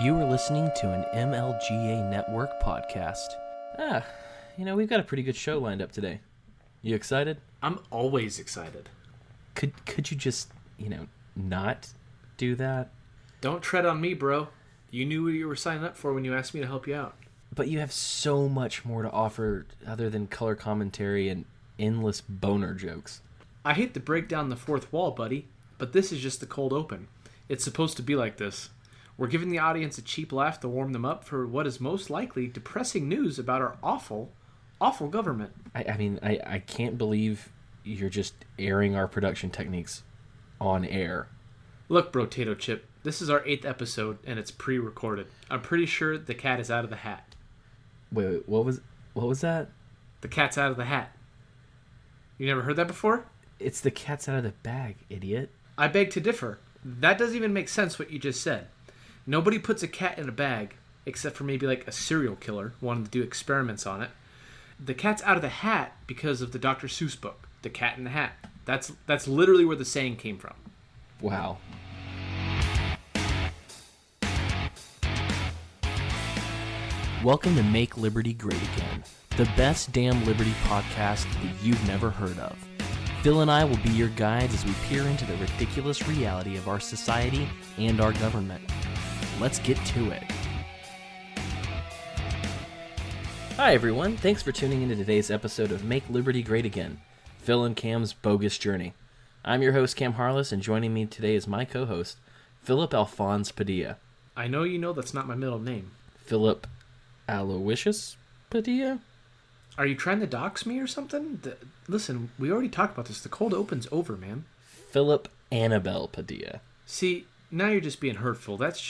You are listening to an MLGA Network podcast. We've got a pretty good show lined up today. You excited? I'm always excited. Could you just, not do that? Don't tread on me, bro. You knew what you were signing up for when you asked me to help you out. But you have so much more to offer other than color commentary and endless boner jokes. I hate to break down the fourth wall, buddy, but this is just the cold open. It's supposed to be like this. We're giving the audience a cheap laugh to warm them up for what is most likely depressing news about our awful, awful government. I can't believe you're just airing our production techniques on air. Look, Brotato Chip, this is our 8th episode, and it's pre-recorded. I'm pretty sure the cat is out of the hat. Wait, what was that? The cat's out of the hat. You never heard that before? It's the cat's out of the bag, idiot. I beg to differ. That doesn't even make sense what you just said. Nobody puts a cat in a bag, except for maybe like a serial killer wanting to do experiments on it. The cat's out of the hat because of the Dr. Seuss book, The Cat in the Hat. That's literally where the saying came from. Wow. Welcome to Make Liberty Great Again, the best damn Liberty podcast that you've never heard of. Phil and I will be your guides as we peer into the ridiculous reality of our society and our government. Let's get to it. Hi everyone, thanks for tuning into today's episode of Make Liberty Great Again, Phil and Cam's Bogus Journey. I'm your host Cam Harless, and joining me today is my co-host, Philip Alphonse Padilla. I know you know that's not my middle name. Philip Aloysius Padilla? Are you trying to dox me or something? Listen, we already talked about this. The cold open's over, man. Philip Annabelle Padilla. See, now you're just being hurtful. That's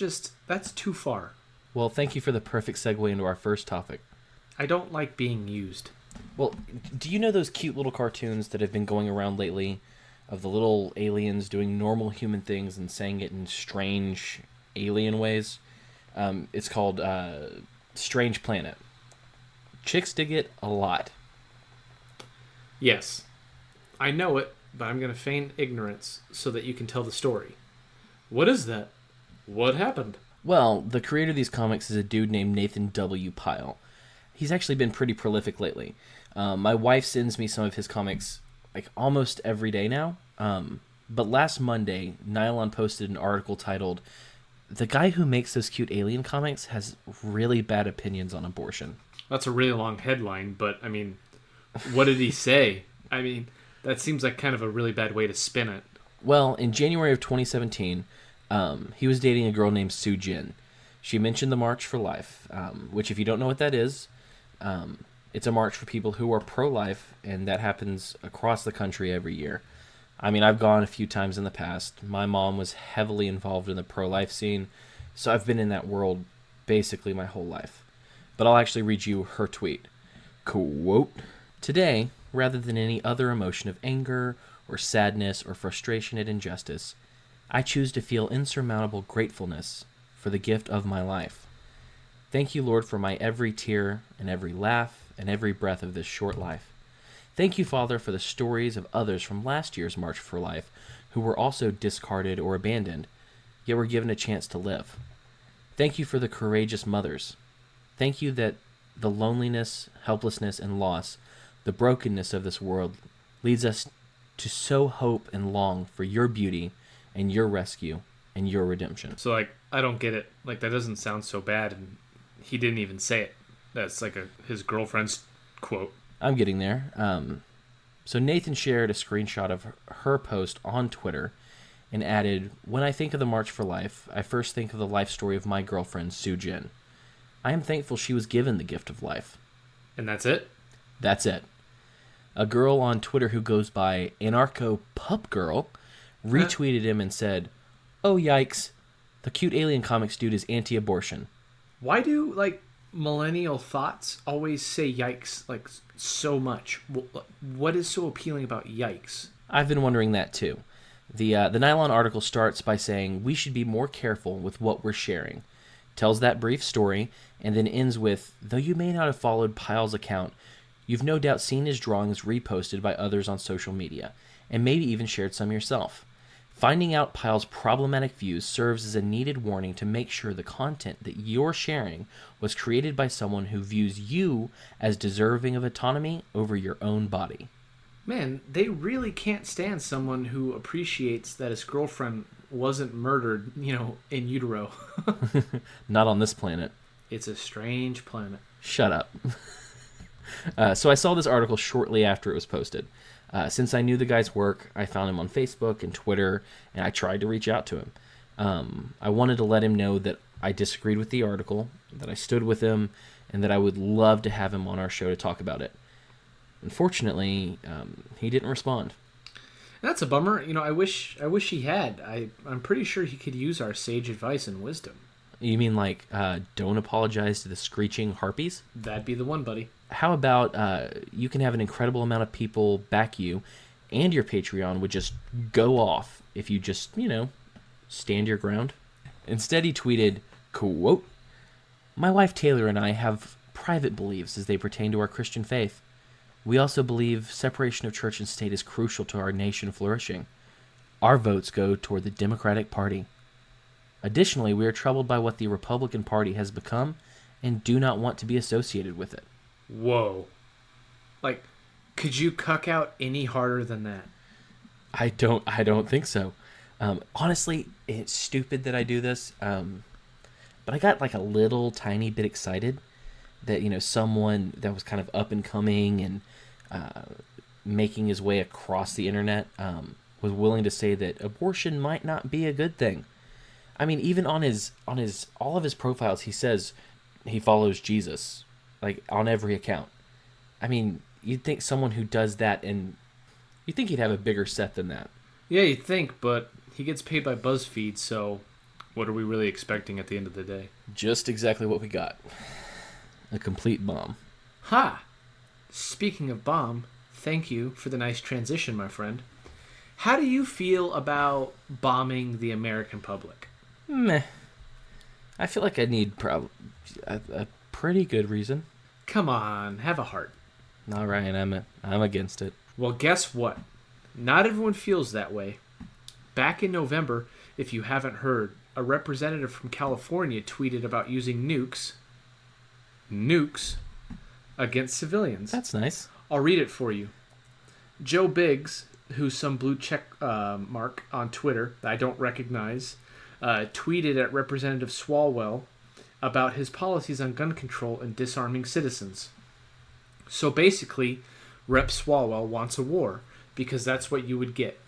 too far. Well, thank you for the perfect segue into our first topic. I don't like being used. Well, do you know those cute little cartoons that have been going around lately of the little aliens doing normal human things and saying it in strange alien ways? It's called Strange Planet. Chicks dig it a lot. Yes. I know it, but I'm going to feign ignorance so that you can tell the story. What is that? What happened? Well, the creator of these comics is a dude named Nathan W. Pyle. He's actually been pretty prolific lately. My wife sends me some of his comics like almost every day now. But last Monday, Nylon posted an article titled, "The guy who makes those cute alien comics has really bad opinions on abortion." That's a really long headline, but, what did he say? That seems like kind of a really bad way to spin it. Well, in January of 2017, he was dating a girl named Sue Jin. She mentioned the March for Life, which, if you don't know what that is, it's a march for people who are pro-life, and that happens across the country every year. I've gone a few times in the past. My mom was heavily involved in the pro-life scene, so I've been in that world basically my whole life. But I'll actually read you her tweet. Quote, "Today, rather than any other emotion of anger or sadness or frustration at injustice, I choose to feel insurmountable gratefulness for the gift of my life. Thank you, Lord, for my every tear and every laugh and every breath of this short life. Thank you, Father, for the stories of others from last year's March for Life who were also discarded or abandoned, yet were given a chance to live. Thank you for the courageous mothers. Thank you that the loneliness, helplessness, and loss, the brokenness of this world leads us to so hope and long for your beauty and your rescue and your redemption." So, I don't get it. That doesn't sound so bad, and he didn't even say it. That's his girlfriend's quote. I'm getting there. So Nathan shared a screenshot of her post on Twitter and added, "When I think of the March for Life, I first think of the life story of my girlfriend, Sue Jin. I am thankful she was given the gift of life." And that's it? That's it. A girl on Twitter who goes by Anarcho Pup Girl retweeted him and said, "Oh, yikes. The cute alien comics dude is anti-abortion." Why do, millennial thoughts always say yikes, so much? What is so appealing about yikes? I've been wondering that too. The Nylon article starts by saying we should be more careful with what we're sharing. Tells that brief story, and then ends with, "Though you may not have followed Pyle's account, you've no doubt seen his drawings reposted by others on social media, and maybe even shared some yourself. Finding out Pyle's problematic views serves as a needed warning to make sure the content that you're sharing was created by someone who views you as deserving of autonomy over your own body. Man, they really can't stand someone who appreciates that his girlfriend wasn't murdered, in utero. Not on this planet. It's a strange planet. Shut up. So I saw this article shortly after it was posted. Since I knew the guy's work, I found him on Facebook and Twitter, and I tried to reach out to him. I wanted to let him know that I disagreed with the article, that I stood with him, and that I would love to have him on our show to talk about it. Unfortunately, he didn't respond. That's a bummer. I wish he had. I'm pretty sure he could use our sage advice and wisdom. You mean like, don't apologize to the screeching harpies? That'd be the one, buddy. How about you can have an incredible amount of people back you, and your Patreon would just go off if you just, stand your ground? Instead, he tweeted, quote, "My wife Taylor and I have private beliefs as they pertain to our Christian faith. We also believe separation of church and state is crucial to our nation flourishing. Our votes go toward the Democratic Party. Additionally, we are troubled by what the Republican Party has become and do not want to be associated with it." Whoa. Like, could you cuck out any harder than that? I don't think so. Honestly, it's stupid that I do this. But I got like a little tiny bit excited that, someone that was kind of up and coming and making his way across the internet was willing to say that abortion might not be a good thing. I mean, even on all of his profiles, he says he follows Jesus, like on every account. I mean, you'd think someone who does that, and you'd think he'd have a bigger set than that. Yeah, you'd think, but he gets paid by BuzzFeed, so what are we really expecting at the end of the day? Just exactly what we got. A complete bomb. Ha! Speaking of bomb, thank you for the nice transition, my friend. How do you feel about bombing the American public? Meh. I feel like I need a pretty good reason. Come on, have a heart. All right, I'm against it. Well, guess what? Not everyone feels that way. Back in November, if you haven't heard, a representative from California tweeted about using nukes against civilians. That's nice. I'll read it for you. Joe Biggs, who's some blue check mark on Twitter that I don't recognize, tweeted at Representative Swalwell about his policies on gun control and disarming citizens. So basically, Rep. Swalwell wants a war, because that's what you would get.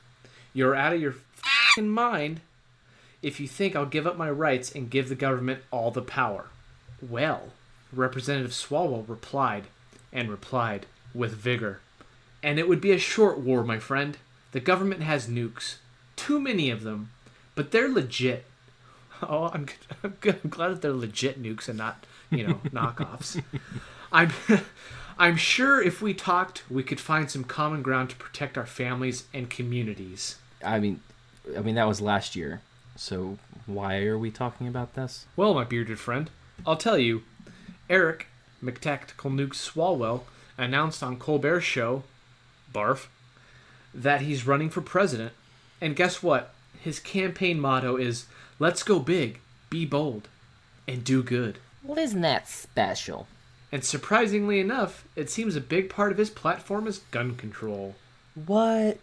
You're out of your f***ing mind if you think I'll give up my rights and give the government all the power. Well, Representative Swalwell replied with vigor. And it would be a short war, my friend. The government has nukes. Too many of them. But they're legit. Oh, I'm glad that they're legit nukes and not, knockoffs. I'm sure if we talked, we could find some common ground to protect our families and communities. I mean that was last year. So why are we talking about this? Well, my bearded friend, I'll tell you. Eric McTactical Nuke Swalwell announced on Colbert's show, barf, that he's running for president. And guess what? His campaign motto is, "Let's go big, be bold, and do good." Well, isn't that special? And surprisingly enough, it seems a big part of his platform is gun control. What?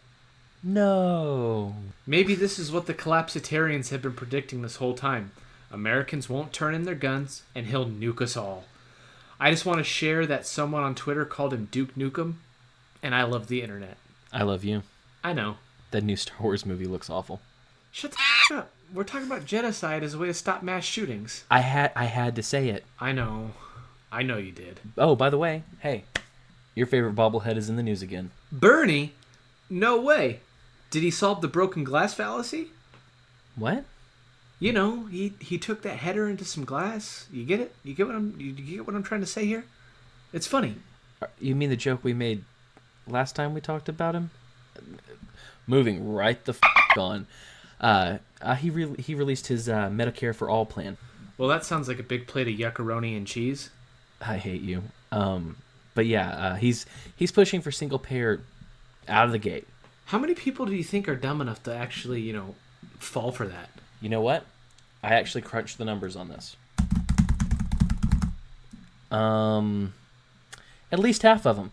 No. Maybe this is what the collapsitarians have been predicting this whole time. Americans won't turn in their guns, and he'll nuke us all. I just want to share that someone on Twitter called him Duke Nukem, and I love the internet. I love you. I know. That new Star Wars movie looks awful. Shut the f*** up. We're talking about genocide as a way to stop mass shootings. I had to say it. I know you did. Oh, by the way, hey, your favorite bobblehead is in the news again. Bernie? No way. Did he solve the broken glass fallacy? What? He took that header into some glass. You get it? You get what I'm trying to say here? It's funny. You mean the joke we made last time we talked about him? Moving right the on. He released his Medicare-For-All plan. Well, that sounds like a big plate of yuccaroni and cheese. I hate you. But yeah, he's pushing for single payer out of the gate. How many people do you think are dumb enough to actually, fall for that? You know what? I actually crunched the numbers on this. At least half of them.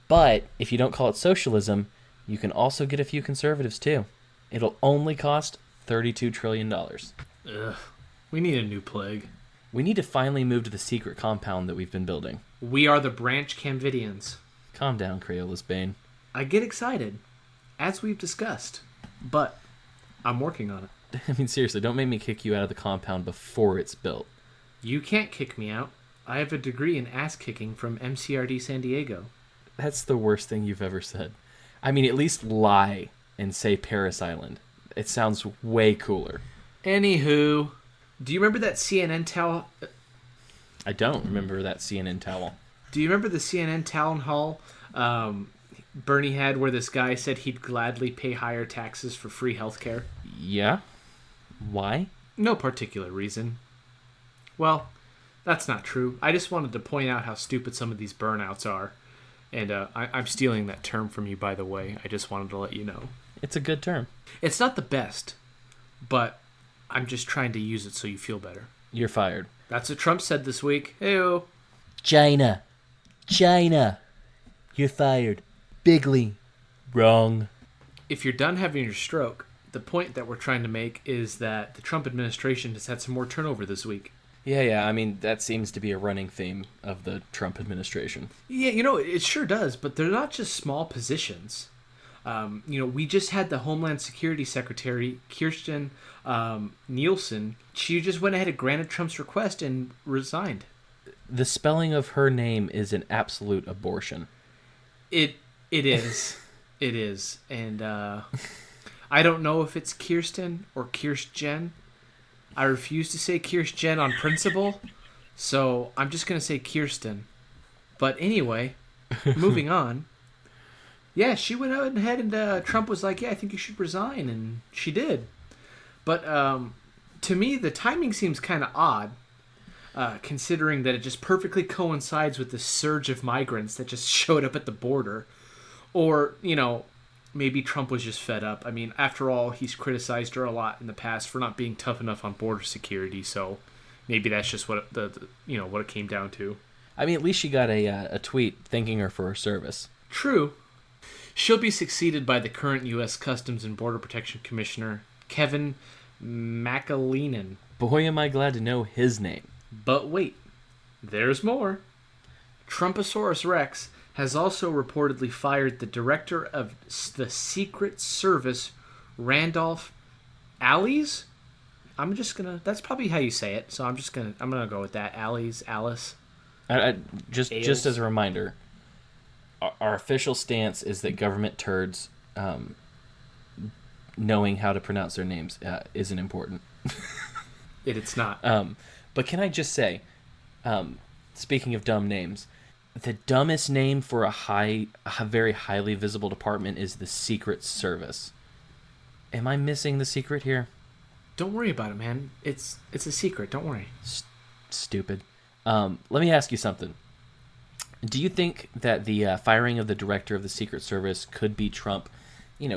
But if you don't call it socialism, you can also get a few conservatives too. It'll only cost $32 trillion. Ugh. We need a new plague. We need to finally move to the secret compound that we've been building. We are the Branch Camvidians. Calm down, Crayolas Bane. I get excited, as we've discussed, but I'm working on it. I mean, seriously, don't make me kick you out of the compound before it's built. You can't kick me out. I have a degree in ass kicking from MCRD San Diego. That's the worst thing you've ever said. I mean, at least lie and say Paris Island. It sounds way cooler. Anywho, do you remember that CNN towel? I don't remember that CNN towel. Do you remember the CNN town hall Bernie had where this guy said he'd gladly pay higher taxes for free healthcare? Yeah? Why? No particular reason. Well, that's not true. I just wanted to point out how stupid some of these burnouts are. And I'm stealing that term from you, by the way. I just wanted to let you know. It's a good term. It's not the best, but I'm just trying to use it so you feel better. You're fired. That's what Trump said this week. Heyo. China. You're fired. Bigly. Wrong. If you're done having your stroke, the point that we're trying to make is that the Trump administration has had some more turnover this week. Yeah. I mean, that seems to be a running theme of the Trump administration. Yeah, it sure does, but they're not just small positions. We just had the Homeland Security Secretary, Kirstjen Nielsen. She just went ahead and granted Trump's request and resigned. The spelling of her name is an absolute abortion. It is. It is. And I don't know if it's Kirsten or Kirstjen. I refuse to say Kirstjen on principle, so I'm just going to say Kirsten. But anyway, moving on. Yeah, she went out ahead and Trump was like, yeah, I think you should resign, and she did. But to me, the timing seems kind of odd, considering that it just perfectly coincides with the surge of migrants that just showed up at the border. Or, maybe Trump was just fed up. I mean, after all, he's criticized her a lot in the past for not being tough enough on border security, so maybe that's just what what it came down to. I mean, at least she got a tweet thanking her for her service. True. She'll be succeeded by the current U.S. Customs and Border Protection Commissioner, Kevin McAleenan. Boy, am I glad to know his name. But wait, there's more. Trumposaurus Rex has also reportedly fired the director of the Secret Service, Randolph Alice. That's probably how you say it, so I'm gonna go with that. Alice. Just as a reminder, our official stance is that government turds knowing how to pronounce their names isn't important. It's not. But can I just say, speaking of dumb names, the dumbest name for a very highly visible department is the Secret Service. Am I missing the secret here? Don't worry about it, man. It's a secret. Don't worry. Stupid. Let me ask you something. Do you think that the firing of the director of the Secret Service could be Trump,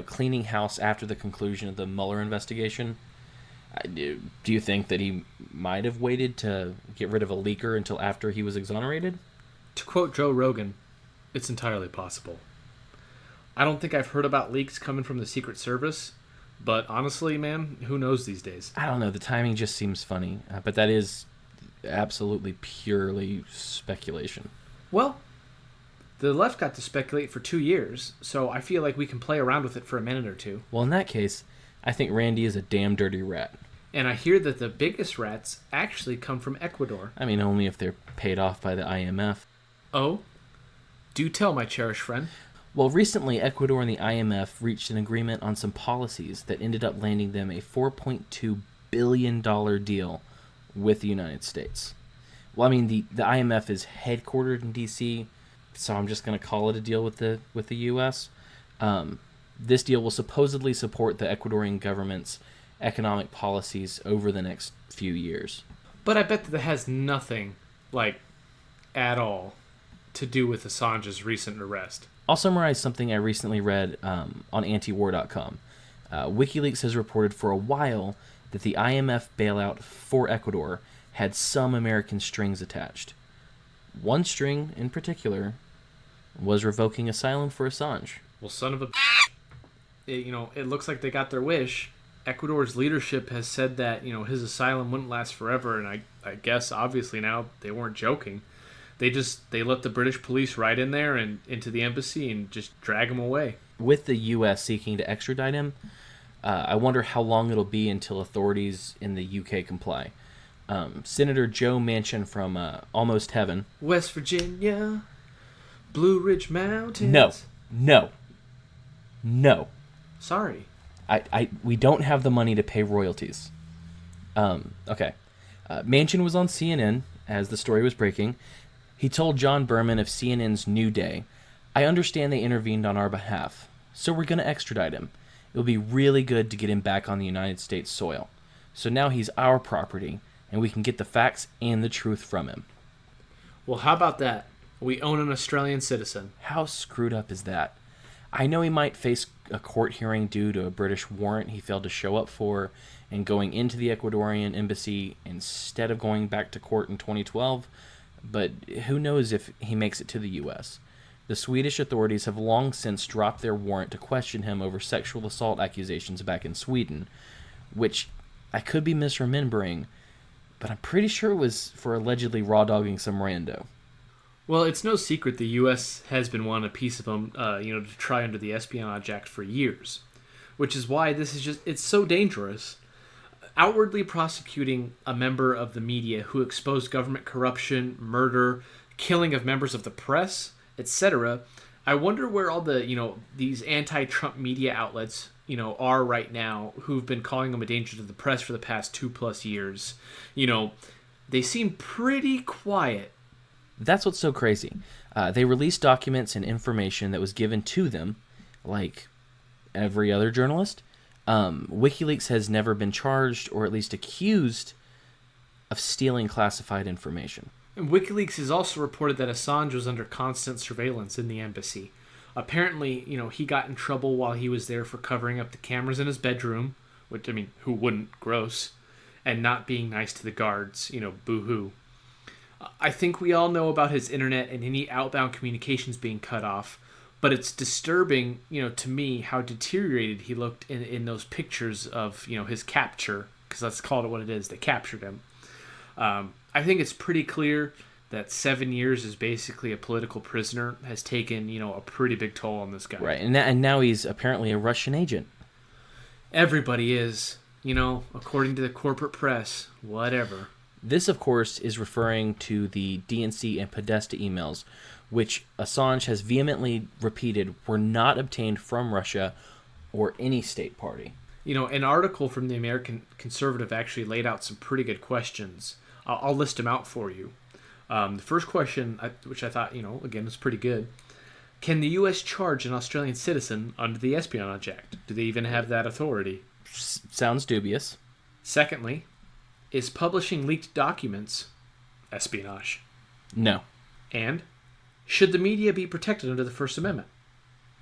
cleaning house after the conclusion of the Mueller investigation? Do you think that he might have waited to get rid of a leaker until after he was exonerated? To quote Joe Rogan, it's entirely possible. I don't think I've heard about leaks coming from the Secret Service, but honestly, man, who knows these days? I don't know. The timing just seems funny, but that is absolutely purely speculation. Well, the left got to speculate for 2 years, so I feel like we can play around with it for a minute or two. Well, in that case, I think Randy is a damn dirty rat. And I hear that the biggest rats actually come from Ecuador. I mean, only if they're paid off by the IMF. Oh? Do tell, my cherished friend. Well, recently, Ecuador and the IMF reached an agreement on some policies that ended up landing them a $4.2 billion deal with the United States. Well, I mean, the IMF is headquartered in D.C., so I'm just going to call it a deal with the U.S. This deal will supposedly support the Ecuadorian government's economic policies over the next few years. But I bet that has nothing, at all, to do with Assange's recent arrest. I'll summarize something I recently read on antiwar.com. WikiLeaks has reported for a while that the IMF bailout for Ecuador had some American strings attached. One string in particular was revoking asylum for Assange. Well, son of a... It looks like they got their wish. Ecuador's leadership has said that, his asylum wouldn't last forever, and I guess, obviously, now they weren't joking. They let the British police right in there and into the embassy and just drag him away. With the U.S. seeking to extradite him, I wonder how long it'll be until authorities in the UK comply. Senator Joe Manchin from Almost Heaven. West Virginia, Blue Ridge Mountains. No. Sorry. We don't have the money to pay royalties. Okay. Manchin was on CNN as the story was breaking. He told John Berman of CNN's New Day, "I understand they intervened on our behalf, so we're going to extradite him. It will be really good to get him back on the United States soil. So now he's our property, and we can get the facts and the truth from him." Well, how about that? We own an Australian citizen. How screwed up is that? I know he might face a court hearing due to a British warrant he failed to show up for and going into the Ecuadorian embassy instead of going back to court in 2012, but who knows if he makes it to the U.S. The Swedish authorities have long since dropped their warrant to question him over sexual assault accusations back in Sweden, which I could be misremembering, but I'm pretty sure it was for allegedly raw-dogging some rando. Well, it's no secret the U.S. has been wanting a piece of him, to try under the Espionage Act for years, which is why it's so dangerous. Outwardly prosecuting a member of the media who exposed government corruption, murder, killing of members of the press, etc. I wonder where all the, these anti-Trump media outlets, are right now, who've been calling him a danger to the press for the past 2+ years. They seem pretty quiet. That's what's so crazy. They released documents and information that was given to them, like every other journalist. WikiLeaks has never been charged or at least accused of stealing classified information. And WikiLeaks has also reported that Assange was under constant surveillance in the embassy. Apparently, he got in trouble while he was there for covering up the cameras in his bedroom, which, who wouldn't? Gross. And not being nice to the guards, boo-hoo. I think we all know about his internet and any outbound communications being cut off, but it's disturbing, to me, how deteriorated he looked in those pictures of, his capture, because let's call it what it is. They captured him. I think it's pretty clear that 7 years is basically a political prisoner has taken, a pretty big toll on this guy. Right, and now he's apparently a Russian agent. Everybody is, according to the corporate press, whatever. This, of course, is referring to the DNC and Podesta emails, which Assange has vehemently repeated were not obtained from Russia or any state party. An article from the American Conservative actually laid out some pretty good questions. I'll list them out for you. The first question, which I thought, again, was pretty good. Can the U.S. charge an Australian citizen under the Espionage Act? Do they even have that authority? Sounds dubious. Secondly, is publishing leaked documents espionage? No. And should the media be protected under the First Amendment?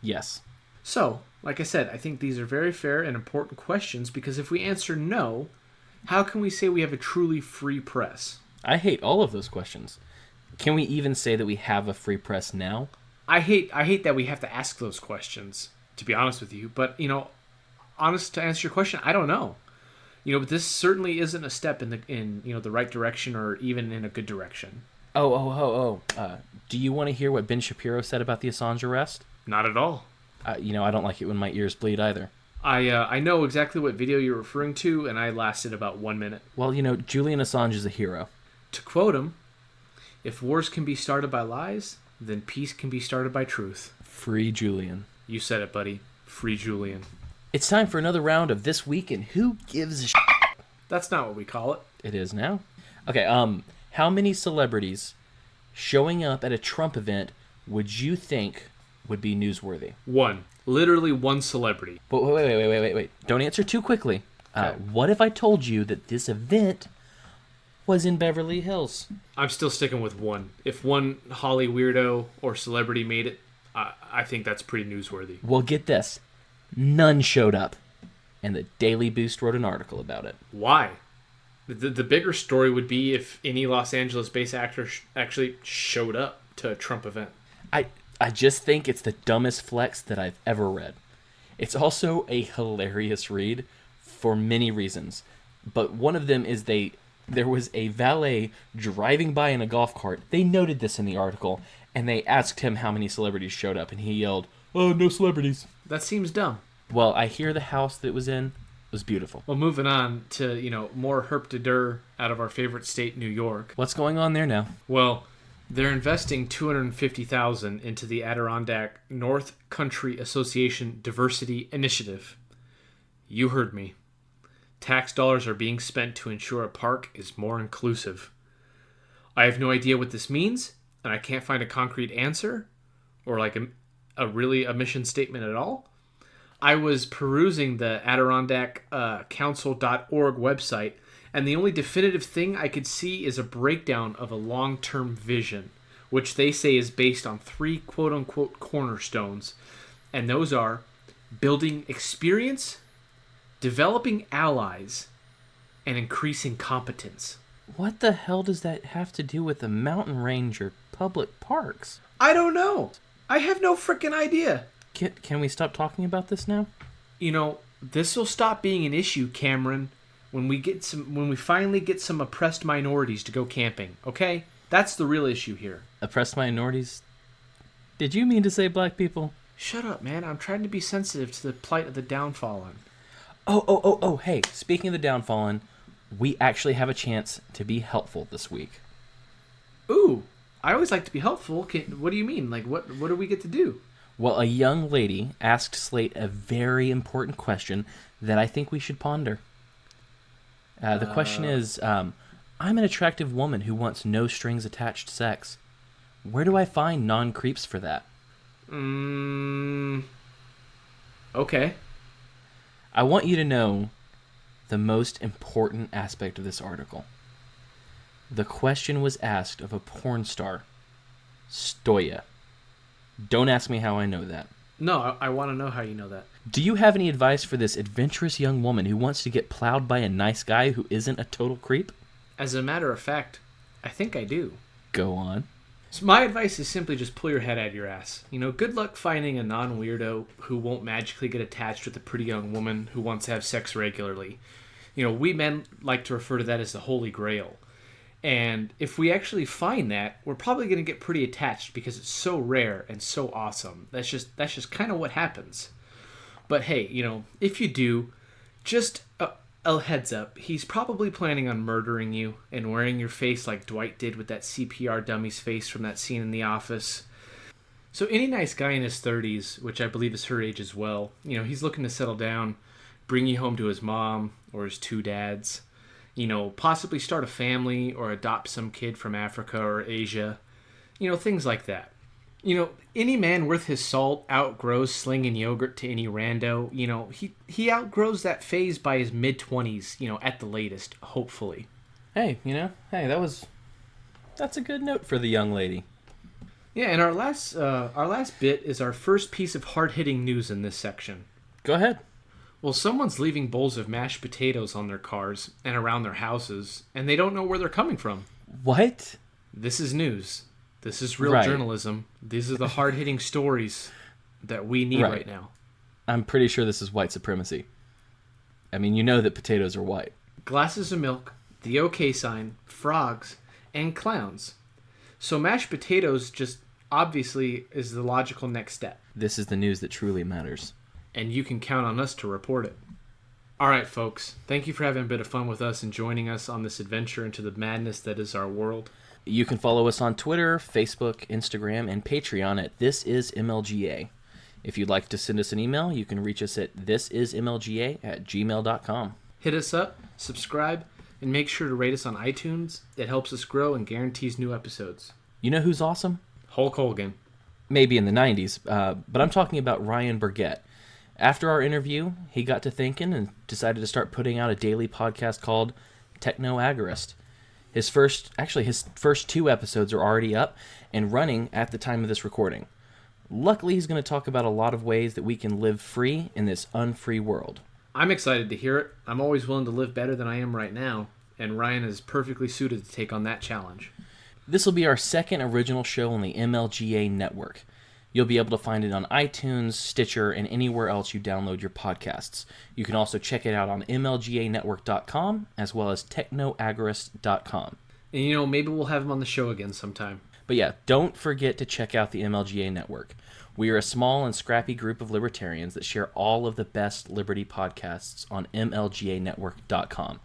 Yes. So, like I said, I think these are very fair and important questions because if we answer no, how can we say we have a truly free press? I hate all of those questions. Can we even say that we have a free press now? I hate that we have to ask those questions, to be honest with you. But, honest to answer your question, I don't know. But this certainly isn't a step in the right direction or even in a good direction. Do you want to hear what Ben Shapiro said about the Assange arrest? Not at all. I don't like it when my ears bleed either. I know exactly what video you're referring to, and I lasted about 1 minute. Well, Julian Assange is a hero. To quote him, "If wars can be started by lies, then peace can be started by truth." Free Julian. You said it, buddy. Free Julian. It's time for another round of This Week in Who Gives a Shit. That's not what we call it. It is now. Okay, how many celebrities showing up at a Trump event would you think would be newsworthy? One. Literally one celebrity. But wait. Don't answer too quickly. Okay. What if I told you that this event was in Beverly Hills? I'm still sticking with one. If one Holly weirdo or celebrity made it, I think that's pretty newsworthy. Well, get this. None showed up. And the Daily Boost wrote an article about it. Why? The bigger story would be if any Los Angeles-based actor actually showed up to a Trump event. I just think it's the dumbest flex that I've ever read. It's also a hilarious read for many reasons. But one of them is there was a valet driving by in a golf cart. They noted this in the article, and they asked him how many celebrities showed up, and he yelled, "Oh, no celebrities." That seems dumb. Well, I hear the house that it was in was beautiful. Well, moving on to, more herp de dur out of our favorite state, New York. What's going on there now? Well, they're investing $250,000 into the Adirondack North Country Association Diversity Initiative. You heard me. Tax dollars are being spent to ensure a park is more inclusive. I have no idea what this means, and I can't find a concrete answer or like a mission statement at all. I was perusing the AdirondackCouncil.org website, and the only definitive thing I could see is a breakdown of a long-term vision, which they say is based on 3 quote-unquote cornerstones, and those are building experience, developing allies, and increasing competence. What the hell does that have to do with the mountain range or public parks? I don't know. I have no freaking idea. Can we stop talking about this now? This will stop being an issue, Cameron, when we finally get some oppressed minorities to go camping, okay? That's the real issue here. Oppressed minorities? Did you mean to say black people? Shut up, man. I'm trying to be sensitive to the plight of the downtrodden. Oh, hey, speaking of the downtrodden, we actually have a chance to be helpful this week. Ooh, I always like to be helpful. What do you mean? Like, what do we get to do? Well, a young lady asked Slate a very important question that I think we should ponder. The question is, I'm an attractive woman who wants no strings attached sex. Where do I find non-creeps for that? Okay. I want you to know the most important aspect of this article. The question was asked of a porn star, Stoya. Don't ask me how I know that. No, I want to know how you know that. Do you have any advice for this adventurous young woman who wants to get plowed by a nice guy who isn't a total creep? As a matter of fact, I think I do. Go on. So my advice is simply just pull your head out of your ass. Good luck finding a non-weirdo who won't magically get attached with a pretty young woman who wants to have sex regularly. We men like to refer to that as the Holy Grail. And if we actually find that, we're probably going to get pretty attached because it's so rare and so awesome. That's just kind of what happens. But hey, if you do, just a heads up. He's probably planning on murdering you and wearing your face like Dwight did with that CPR dummy's face from that scene in The Office. So any nice guy in his 30s, which I believe is her age as well, he's looking to settle down, bring you home to his mom or his 2 dads. Possibly start a family or adopt some kid from Africa or Asia. Things like that. Any man worth his salt outgrows slinging yogurt to any rando. He outgrows that phase by his mid-20s, at the latest, hopefully. Hey, that's a good note for the young lady. Yeah, and our last bit is our first piece of hard-hitting news in this section. Go ahead. Well, someone's leaving bowls of mashed potatoes on their cars and around their houses, and they don't know where they're coming from. What? This is news. This is real journalism. These are the hard-hitting stories that we need right now. I'm pretty sure this is white supremacy. I mean, that potatoes are white. Glasses of milk, the OK sign, frogs, and clowns. So mashed potatoes just obviously is the logical next step. This is the news that truly matters. And you can count on us to report it. All right, folks. Thank you for having a bit of fun with us and joining us on this adventure into the madness that is our world. You can follow us on Twitter, Facebook, Instagram, and Patreon at ThisIsMLGA. If you'd like to send us an email, you can reach us at thisismlga@gmail.com. Hit us up, subscribe, and make sure to rate us on iTunes. It helps us grow and guarantees new episodes. You know who's awesome? Hulk Hogan. Maybe in the 90s, but I'm talking about Ryan Burgett. After our interview, he got to thinking and decided to start putting out a daily podcast called Techno Agorist. His first 2 episodes are already up and running at the time of this recording. Luckily, he's going to talk about a lot of ways that we can live free in this unfree world. I'm excited to hear it. I'm always willing to live better than I am right now, and Ryan is perfectly suited to take on that challenge. This will be our second original show on the MLGA network. You'll be able to find it on iTunes, Stitcher, and anywhere else you download your podcasts. You can also check it out on MLGAnetwork.com as well as technoagorist.com. And maybe we'll have him on the show again sometime. But yeah, don't forget to check out the MLGA network. We are a small and scrappy group of libertarians that share all of the best liberty podcasts on MLGAnetwork.com.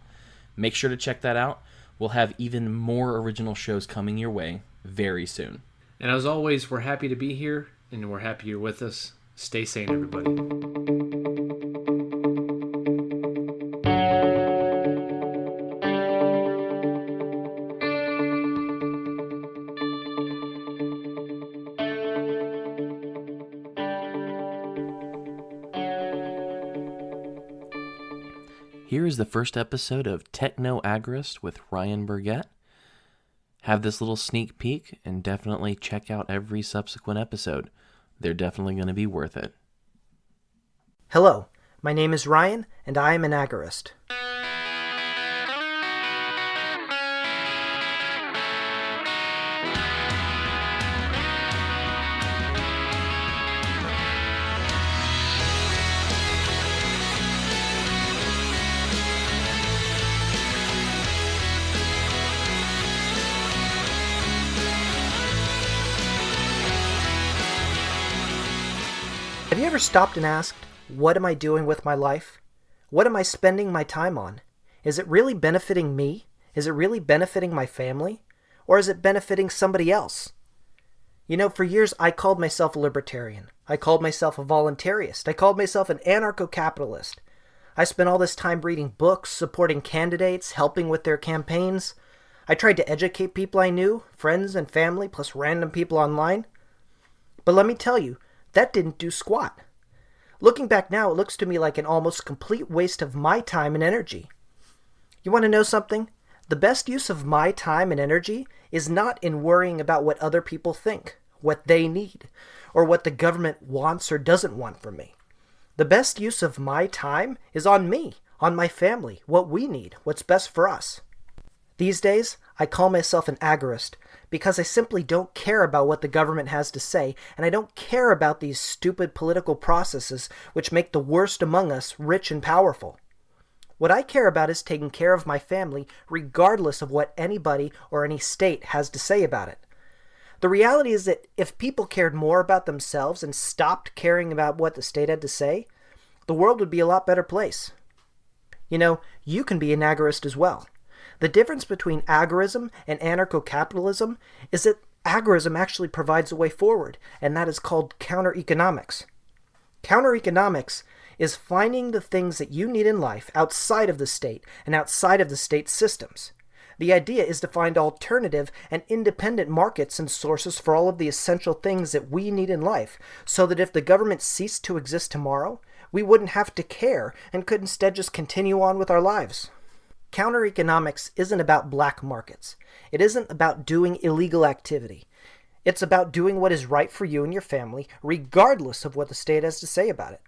Make sure to check that out. We'll have even more original shows coming your way very soon. And as always, we're happy to be here, and we're happy you're with us. Stay sane, everybody. Here is the first episode of Techno Agorist with Ryan Burgett. Have this little sneak peek and definitely check out every subsequent episode. They're definitely going to be worth it. Hello, my name is Ryan, and I am an agorist. Have you ever stopped and asked, what am I doing with my life? What am I spending my time on? Is it really benefiting me? Is it really benefiting my family? Or is it benefiting somebody else? For years I called myself a libertarian. I called myself a voluntarist. I called myself an anarcho-capitalist. I spent all this time reading books, supporting candidates, helping with their campaigns. I tried to educate people I knew, friends and family, plus random people online. But let me tell you, that didn't do squat. Looking back now, it looks to me like an almost complete waste of my time and energy. You want to know something? The best use of my time and energy is not in worrying about what other people think, what they need, or what the government wants or doesn't want from me. The best use of my time is on me, on my family, what we need, what's best for us. These days, I call myself an agorist because I simply don't care about what the government has to say, and I don't care about these stupid political processes which make the worst among us rich and powerful. What I care about is taking care of my family regardless of what anybody or any state has to say about it. The reality is that if people cared more about themselves and stopped caring about what the state had to say, the world would be a lot better place. You can be an agorist as well. The difference between agorism and anarcho-capitalism is that agorism actually provides a way forward, and that is called counter-economics. Counter-economics is finding the things that you need in life outside of the state and outside of the state's systems. The idea is to find alternative and independent markets and sources for all of the essential things that we need in life, so that if the government ceased to exist tomorrow, we wouldn't have to care and could instead just continue on with our lives. Counter-economics isn't about black markets. It isn't about doing illegal activity. It's about doing what is right for you and your family, regardless of what the state has to say about it.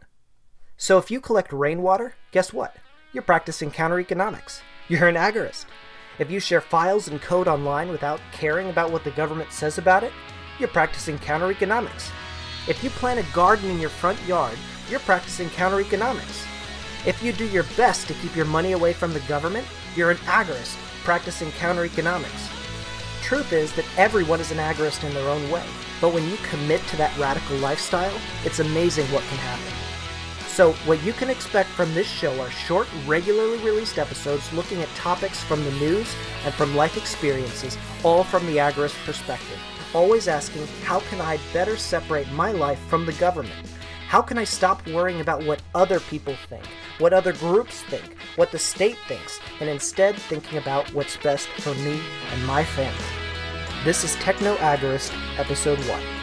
So if you collect rainwater, guess what? You're practicing counter-economics. You're an agorist. If you share files and code online without caring about what the government says about it, you're practicing counter-economics. If you plant a garden in your front yard, you're practicing counter-economics. If you do your best to keep your money away from the government, you're an agorist practicing counter-economics. Truth is that everyone is an agorist in their own way, but when you commit to that radical lifestyle, it's amazing what can happen. So what you can expect from this show are short, regularly released episodes looking at topics from the news and from life experiences, all from the agorist perspective, always asking, how can I better separate my life from the government? How can I stop worrying about what other people think, what other groups think, what the state thinks, and instead thinking about what's best for me and my family? This is Techno Agorist, Episode 1.